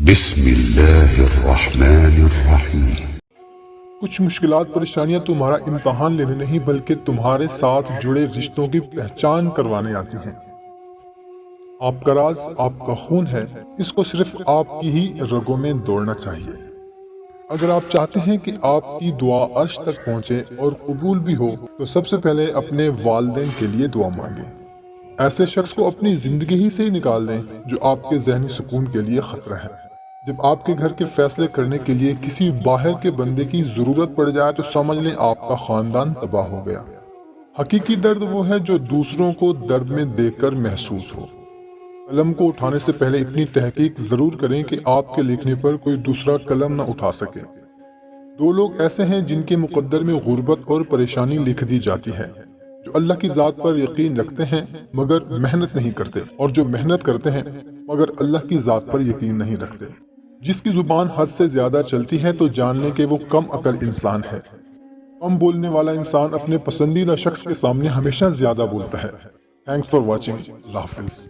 بسم اللہ الرحمن الرحیم۔ کچھ مشکلات پریشانیاں تمہارا امتحان لینے نہیں بلکہ تمہارے ساتھ جڑے رشتوں کی پہچان کروانے آتی ہیں۔ آپ کا راز آپ کا خون ہے، اس کو صرف آپ کی ہی رگوں میں دوڑنا چاہیے۔ اگر آپ چاہتے ہیں کہ آپ کی دعا عرش تک پہنچے اور قبول بھی ہو تو سب سے پہلے اپنے والدین کے لیے دعا مانگیں۔ ایسے شخص کو اپنی زندگی ہی سے نکال دیں جو آپ کے ذہنی سکون کے لیے خطرہ ہے۔ جب آپ کے گھر کے فیصلے کرنے کے لیے کسی باہر کے بندے کی ضرورت پڑ جائے تو سمجھ لیں آپ کا خاندان تباہ ہو گیا۔ حقیقی درد وہ ہے جو دوسروں کو درد میں دیکھ کر محسوس ہو۔ قلم کو اٹھانے سے پہلے اتنی تحقیق ضرور کریں کہ آپ کے لکھنے پر کوئی دوسرا قلم نہ اٹھا سکے۔ دو لوگ ایسے ہیں جن کے مقدر میں غربت اور پریشانی لکھ دی جاتی ہے، جو اللہ کی ذات پر یقین رکھتے ہیں مگر محنت نہیں کرتے، اور جو محنت کرتے ہیں مگر اللہ کی ذات پر یقین نہیں رکھتے۔ جس کی زبان حد سے زیادہ چلتی ہے تو جان لیں کہ وہ کم عقل انسان ہے۔ کم بولنے والا انسان اپنے پسندیدہ شخص کے سامنے ہمیشہ زیادہ بولتا ہے۔ Thanks for watching. اللہ حافظ۔